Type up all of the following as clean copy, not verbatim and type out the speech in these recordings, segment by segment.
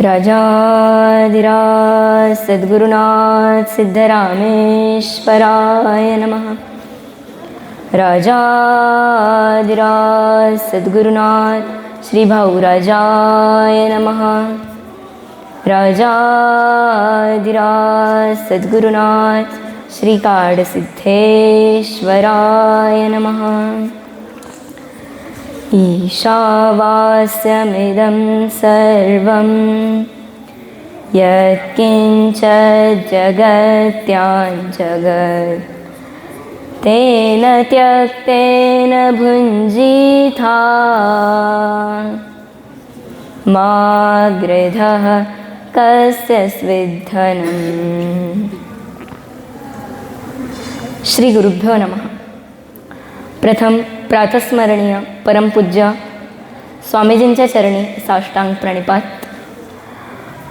राजाधिराज सद्गुरुनाथ सिद्धरामेश्वराय नमः। राजाधिराज सद्गुरुनाथ श्री भाऊराजाय नमः। राजाधिराज सद्गुरुनाथ श्री काडसिद्धेश्वराय नमः। ईशावास्यमिदं सर्वं यत्किञ्चित् जगत्याञ्जगत् तेन त्यक्तेन भुञ्जीथा मा गृधः कस्य स्विद्धनम्। श्री गुरुभ्यो नमः। प्रथम प्रातस्मरणीय परमपूज्य स्वामीजींच्या चरणी साष्टांग प्रणिपात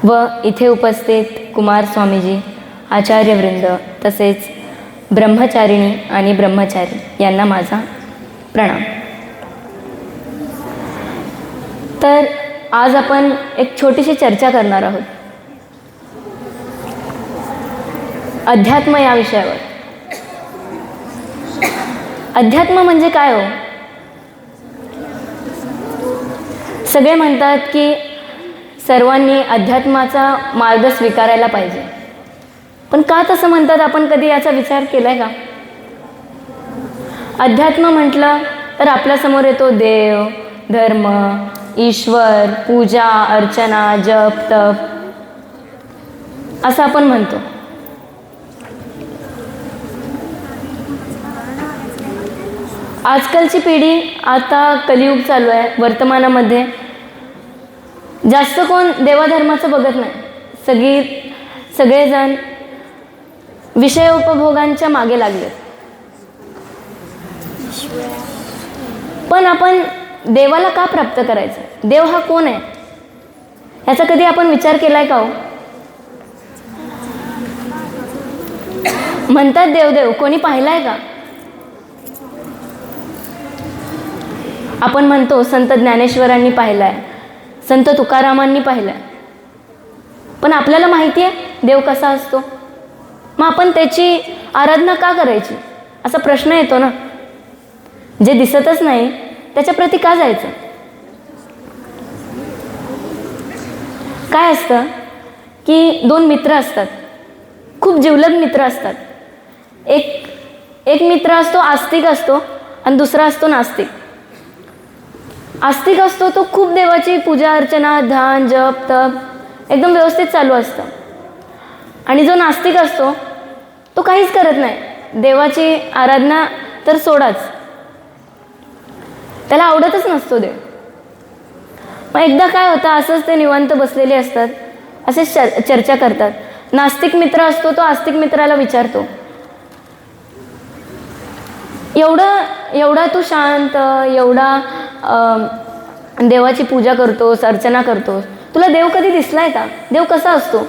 व इथे उपस्थित कुमार स्वामीजी, आचार्यवृंद तसेच ब्रह्मचारिणी आणि ब्रह्मचारी यांना माझा प्रणाम। तर आज आपण एक छोटीशी चर्चा करणार आहोत अध्यात्म या विषयावर। अध्यात्म म्हणजे काय हो? सगळे म्हणतात की सर्वांनी अध्यात्माचा मार्ग स्वीकारायला पाहिजे, पण का तसं म्हणतात आपण कधी याचा विचार केलाय का? अध्यात्म म्हटलं तर आपल्यासमोर येतो देव, धर्म, ईश्वर, पूजा अर्चना, जप तप असं आपण म्हणतो। आजकालची पिढी, आता कलियुग चालू आहे, वर्तमानामध्ये जास्त कोण देवाधर्माचं बघत नाही। सगळेजण विषयोपभोगांच्या मागे लागले। पण आपण देवाला का प्राप्त करायचं? देव हा कोण आहे याचा कधी आपण विचार केलाय का हो? म्हणतात देव देव, कोणी पाहिलाय का? आपण म्हणतो संत ज्ञानेश्वरांनी पाहिलाय, संत तुकारामांनी पाहिलाय, पण आपल्याला माहिती आहे देव कसा असतो? मग आपण त्याची आराधना का करायची असा प्रश्न येतो ना। जे दिसतच नाही त्याच्याप्रती का जायचं? काय असतं की दोन मित्र असतात, खूप जिवलग मित्र असतात। एक मित्र असतो आस्तिक असतो आणि दुसरा असतो नास्तिक। आस्तिक असतो तो खूप देवाची पूजा अर्चना, ध्यान, जप तप एकदम व्यवस्थित चालू असतं, आणि जो नास्तिक असतो तो काहीच करत नाही, देवाची आराधना तर सोडाच, त्याला आवडतच नसतो देव। मग एकदा काय होतं, असंच ते निवांत बसलेले असतात, असेच चर्चा करतात। नास्तिक मित्र असतो तो आस्तिक मित्राला विचारतो, एवढा तू शांत, एवढा देवाची पूजा करतोस, अर्चना करतोस, तुला देव कधी दिसलाय का? देव कसा असतो?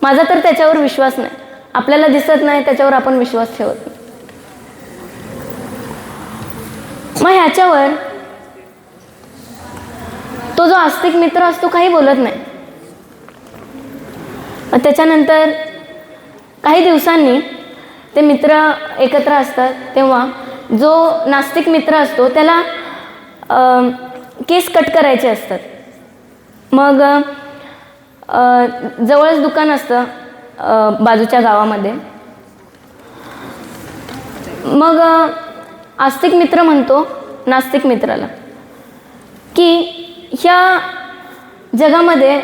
माझा तर त्याच्यावर विश्वास नाही। आपल्याला दिसत नाही त्याच्यावर आपण विश्वास ठेवत नाही। मग ह्याच्यावर तो जो आस्तिक मित्र असतो काही बोलत नाही। त्याच्यानंतर काही दिवसांनी ते मित्र एकत्र असतात, तेव्हा जो नास्तिक मित्र असतो त्याला केस कट करायचे असतात। मग जवळच दुकान असतं बाजूच्या गावामध्ये। मग आस्तिक मित्र म्हणतो नास्तिक मित्राला की ह्या जगामध्ये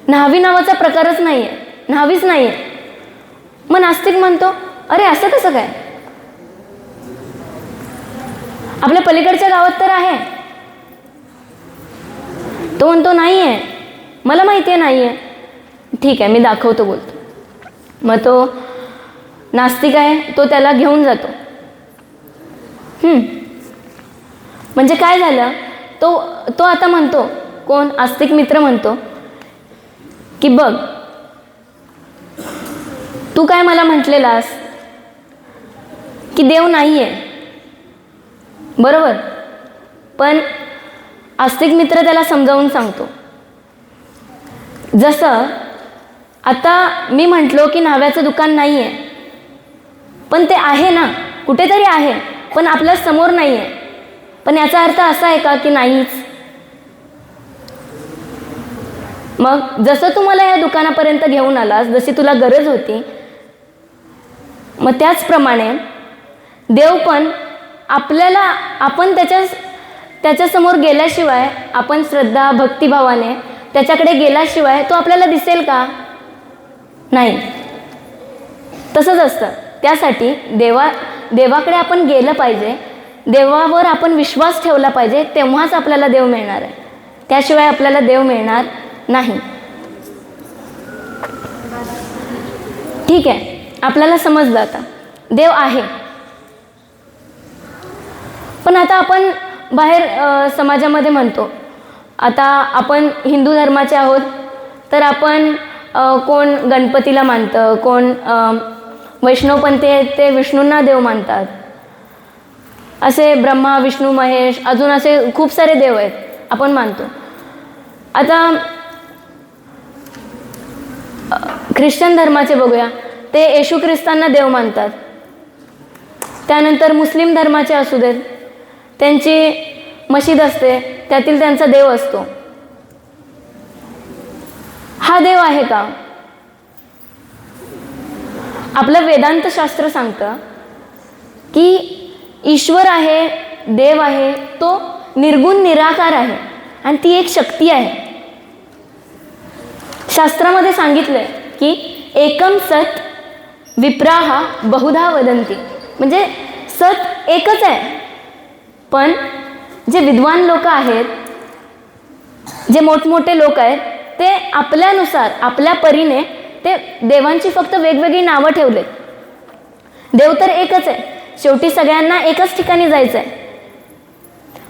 न्हावी नावाचा प्रकारच नाही आहे, न्हावीच नाही आहे। मग नास्तिक म्हणतो, अरे असं कसं काय? आपल्या पलीकडच्या गावात तर आहे। तो म्हणतो नाही आहे, मला माहिती आहे नाही आहे। ठीक आहे, मी दाखवतो बोलतो। मग तो नास्तिक आहे तो त्याला घेऊन जातो। म्हणजे काय झालं, तो आता म्हणतो, कोण? आस्तिक मित्र म्हणतो की बघ, तू काय मला म्हटलेलास की देव नाही आहे, बरोबर, पण आस्तिक मित्र त्याला समजावून सांगतो जसं आता मी म्हटलो की न्हाव्याचं दुकान नाही आहे, पण ते आहे ना, कुठेतरी आहे, पण आपल्या समोर नाही आहे. पण याचा अर्थ असा आहे का की नाहीच? मग जसं तू मला या दुकानापर्यंत घेऊन आलास, जशी तुला गरज होती, मग त्याचप्रमाणे देव पण आपल्याला, आपण त्याच्यासमोर गेल्याशिवाय, आपण श्रद्धा भक्तिभावाने त्याच्याकडे गेल्याशिवाय तो आपल्याला दिसेल का? नाही. तसंच असतं. त्यासाठी देवाकडे आपण गेलं पाहिजे, देवावर आपण विश्वास ठेवला पाहिजे, तेव्हाच आपल्याला देव मिळणार आहे. त्याशिवाय आपल्याला देव मिळणार नाही. ठीक आहे, आपल्याला समजलं आता देव आहे. पण आता आपण बाहेर समाजामध्ये म्हणतो, आता आपण हिंदू धर्माचे आहोत, तर आपण कोण गणपतीला मानतं, कोण वैष्णवपंथी आहेत ते विष्णूंना देव मानतात. असे ब्रह्मा विष्णू महेश अजून असे खूप सारे देव आहेत आपण मानतो. आता ख्रिश्चन धर्माचे बघूया, ते येशू ख्रिस्तांना देव मानतात. त्यानंतर मुस्लिम धर्माचे असू देत, त्यांची मशीद असते, त्यातील त्यांचा देव असतो. हा देव आहे का? आपलं वेदांत शास्त्र सांगतं की ईश्वर आहे, देव आहे, तो निर्गुण निराकार आहे आणि ती एक शक्ती आहे. शास्त्रामध्ये सांगितलंय की एकम सत विप्राहा बहुधा वदंती, म्हणजे सत एकच आहे, पण जे विद्वान लोक आहेत, जे मोठमोठे लोक आहेत, ते आपल्यानुसार आपल्या परीने ते देवांची फक्त वेगवेगळी नावं ठेवलेत. देव तर एकच आहे, शेवटी सगळ्यांना एकच ठिकाणी जायचं आहे,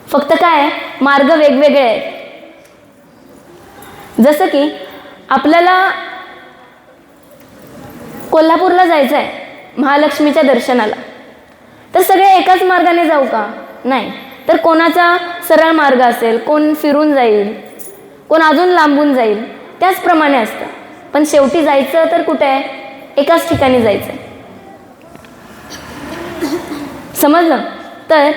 फक्त काय मार्ग वेगवेगळे आहेत. जसं की आपल्याला कोल्हापूरला जायचं आहे महालक्ष्मीच्या दर्शनाला, तर सगळे एकाच मार्गाने जाऊ का? नाही. तर कोणाचा सरळ मार्ग असेल, कोण फिरून जाईल, कोण अजून लांबून जाईल, त्याचप्रमाणे असतं. पण शेवटी जायचं तर कुठे आहे? एकाच ठिकाणी जायचं आहे. समजलं? तर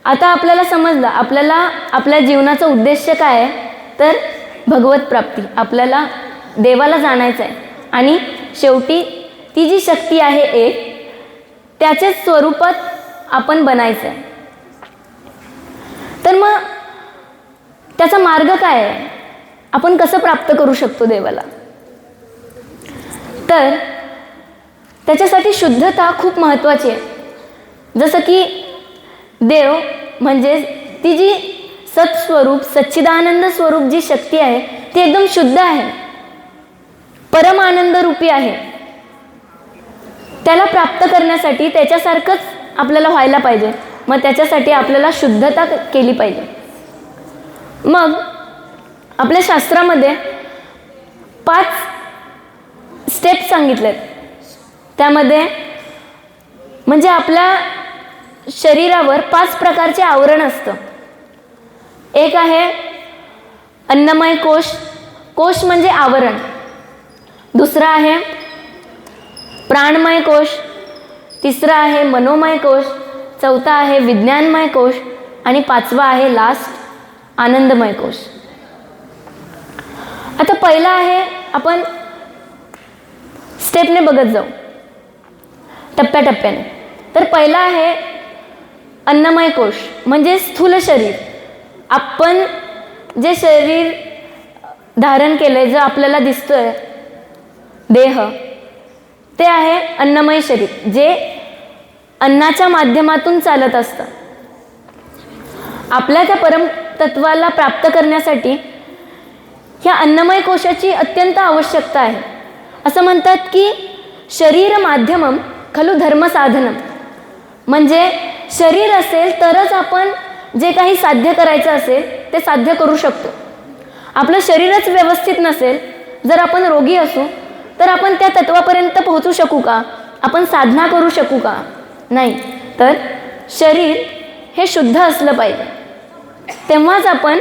आता आपल्याला समजलं, आपल्याला आपल्या जीवनाचा उद्देश काय आहे, तर भगवत प्राप्ती. आपल्याला देवाला जाणायचं आहे आणि शेवटी ती जी शक्ती आहे एक, त्याच्याच स्वरूपात आपण बनायचं आहे. तर मग त्याचा मार्ग काय आहे? आपण कसं प्राप्त करू शकतो देवाला? तर त्याच्यासाठी शुद्धता खूप महत्त्वाची आहे. जसं की देव म्हणजे ती जी सत्स्वरूप सच्चिदानंद स्वरूप जी शक्ती आहे, ती एकदम शुद्ध आहे, परम आनंद रूपी आहे. त्याला प्राप्त करण्यासाठी त्याच्यासारखंच आपल्याला व्हायला पाहिजे. मग त्याच्यासाठी आपल्याला शुद्धता केली पाहिजे. मग आपल्या शास्त्रामध्ये 5 स्टेप सांगितलेत. त्यामध्ये म्हणजे आपल्या शरीरावर 5 प्रकारचे आवरण असतं. एक आहे अन्नमय कोश, कोश म्हणजे आवरण. दुसरा आहे प्राणमय कोश, तिसरा आहे मनोमय कोश, चौथा आहे विज्ञानमय कोश आणि 5वा आहे लास्ट आनंदमय कोश. आता पहिला आहे, आपण स्टेपने बघत जाऊ टप्प्याटप्प्याने. तर पहिला आहे अन्नमय कोश, म्हणजे स्थूल शरीर. आपण जे शरीर धारण केलंय, जे आपल्याला दिसतोय देह, ते आहे अन्नमय शरीर, जे अन्नाच्या माध्यमातून चालत असतं. आपल्या त्या परमतत्वाला प्राप्त करण्यासाठी ह्या अन्नमय कोशाची अत्यंत आवश्यकता आहे. असं म्हणतात की शरीर माध्यमम खलु धर्म साधनम, म्हणजे शरीर असेल तरच आपण जे काही साध्य करायचं असेल ते साध्य करू शकतो. आपलं शरीरच व्यवस्थित नसेल, जर आपण रोगी असू, तर आपण त्या तत्वापर्यंत पोहोचू शकू का? आपण साधना करू शकू का? नाही. तर शरीर हे शुद्ध असलं पाहिजे, तेव्हाच आपण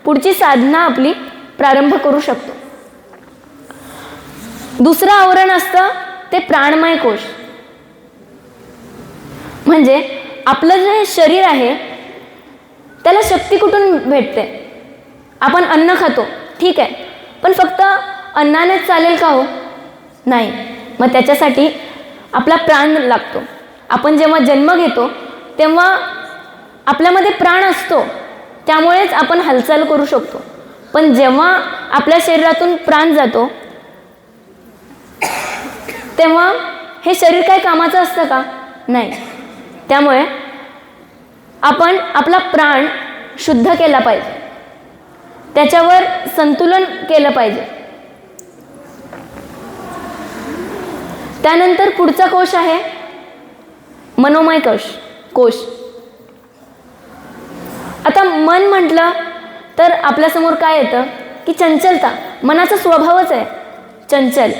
पुढची साधना आपली प्रारंभ करू शकतो. दुसरं आवरण असतं ते प्राणमय कोश. म्हणजे आपलं जे शरीर आहे त्याला शक्ती कुठून भेटते? आपण अन्न खातो, ठीक आहे, पण फक्त अन्नानेच चालेल का हो? नाही. मग त्याच्यासाठी आपला प्राण लागतो. आपण जेव्हा जन्म घेतो तेव्हा आपल्यामध्ये प्राण असतो, त्यामुळेच आपण हालचाल करू शकतो. पण जेव्हा आपल्या शरीरातून प्राण जातो तेव्हा हे शरीर काही कामाचं असतं का? नाही. त्यामुळे आपण आपला प्राण शुद्ध केला पाहिजे, त्याच्यावर संतुलन केलं पाहिजे. त्यानंतर पुढचा कोश आहे मनोमय कोश. आता मन म्हटलं तर आपल्यासमोर काय येतं की चंचलता. मनाचा स्वभावच आहे चंचल.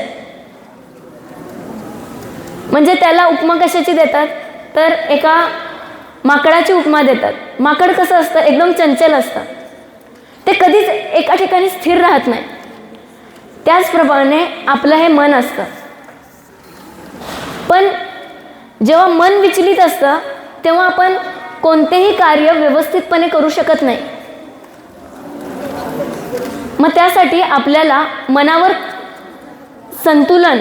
म्हणजे त्याला उपमा कशाची देतात तर एका माकडाची उपमा देतात. माकड कसं असतं? एकदम चंचल असतं, ते कधीच एका ठिकाणी स्थिर राहत नाही. त्याचप्रमाणे आपलं हे मन असतं. पण जेव्हा मन विचलित असतं तेव्हा आपण कोणतेही कार्य व्यवस्थितपणे करू शकत नाही. मग त्यासाठी आपल्याला मनावर संतुलन,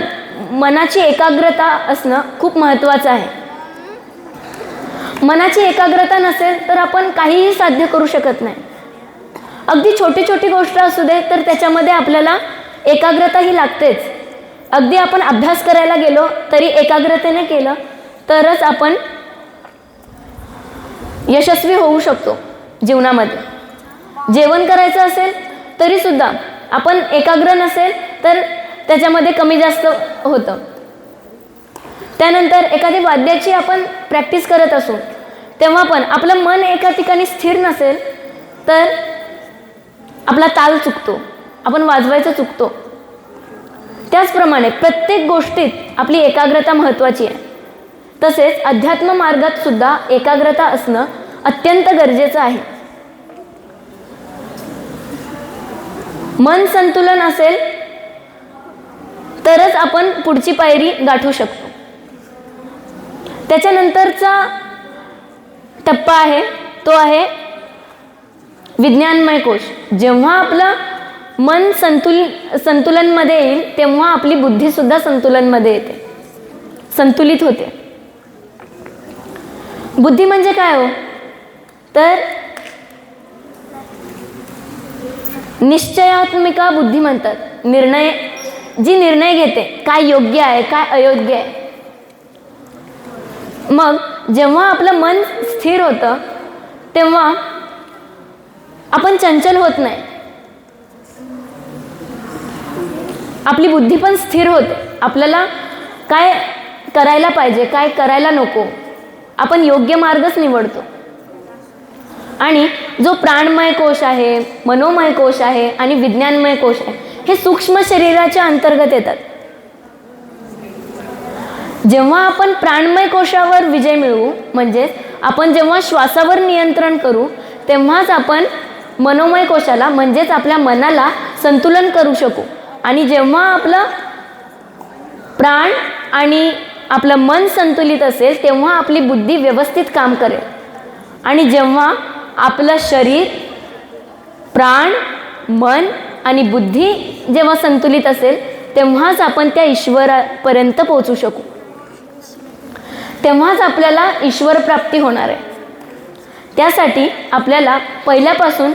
मनाची एकाग्रता असणं खूप महत्त्वाचं आहे. मनाची एकाग्रता नसेल तर आपण काहीही साध्य करू शकत नाही. अगदी छोटी छोटी गोष्ट असू दे तर त्याच्यामध्ये आपल्याला एकाग्रता ही लागतेच. अगदी आपण अभ्यास करायला गेलो तरी एकाग्रतेने केलं तरच आपण यशस्वी होऊ शकतो जीवनामध्ये. जेवण करायचं असेल तरी सुद्धा आपण एकाग्र नसेल तर त्याच्यामध्ये कमी जास्त होतं. त्यानंतर एखादी वाद्याची आपण प्रॅक्टिस करत असू तेव्हा पण आपलं मन एका ठिकाणी स्थिर नसेल तर आपला ताल चुकतो, आपण वाजवायचं चुकतो. त्याचप्रमाणे प्रत्येक गोष्टीत आपली एकाग्रता महत्त्वाची आहे. तसेच अध्यात्म मार्गात सुद्धा एकाग्रता असणं अत्यंत गरजेचं आहे. मन संतुलन असेल तरच आपण पुढची पायरी गाठू शकतो. त्याच्यानंतरचा टप्पा आहे तो आहे विज्ञानमय कोश. जेव्हा आपलं मन संतुलनमध्ये येईल तेव्हा आपली बुद्धी सुद्धा संतुलनमध्ये येते, संतुलित होते. बुद्धी म्हणजे काय हो तर निश्चयात्मिका बुद्धी म्हणतात. जी निर्णय घेते काय योग्य आहे काय अयोग्य आहे. मग जेव्हा आपलं मन स्थिर होतं तेव्हा आपण चंचल होत नाही, आपली बुद्धी पण स्थिर होते. आपल्याला काय करायला पाहिजे काय करायला नको आपण योग्य मार्गच निवडतो. आणि जो प्राणमय कोश आहे, मनोमय कोश आहे आणि विज्ञानमय कोश आहे हे सूक्ष्म शरीराच्या अंतर्गत येतात. जेव्हा आपण प्राणमय कोशावर विजय मिळवू म्हणजे आपण जेव्हा श्वासावर नियंत्रण करू तेव्हाच आपण मनोमय कोशाला म्हणजेच आपल्या मनाला संतुलन करू शकू. आणि जेव्हा आपलं प्राण आणि आपलं मन संतुलित असेल तेव्हा आपली बुद्धी व्यवस्थित काम करेल. आणि जेव्हा आपलं शरीर, प्राण, मन आणि बुद्धी जेव्हा संतुलित असेल तेव्हाच आपण त्या ईश्वरापर्यंत पोहोचू शकू. तेव्हाच आपल्याला ईश्वर प्राप्ती होणार आहे. त्यासाठी आपल्याला पहिल्यापासून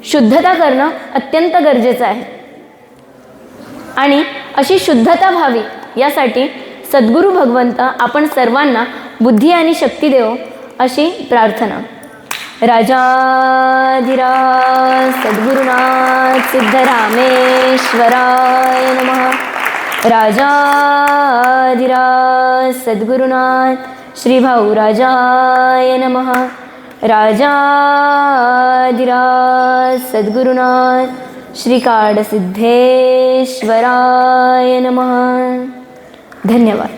शुद्धता करणं अत्यंत गरजेचं आहे. आणि अशी शुद्धता व्हावी यासाठी सद्गुरू भगवंत आपण सर्वांना बुद्धी आणि शक्ती देवो अशी प्रार्थना. राजाधिराज सद्गुरुनाथ सिद्धरामेश्वराय नमः. राजाधिराज सद्गुरुनाथ श्री भाऊ राजाय नमः. राजाधिराज सद्गुरुनाथ श्री काडसिद्धेश्वराय नमः. धन्यवाद.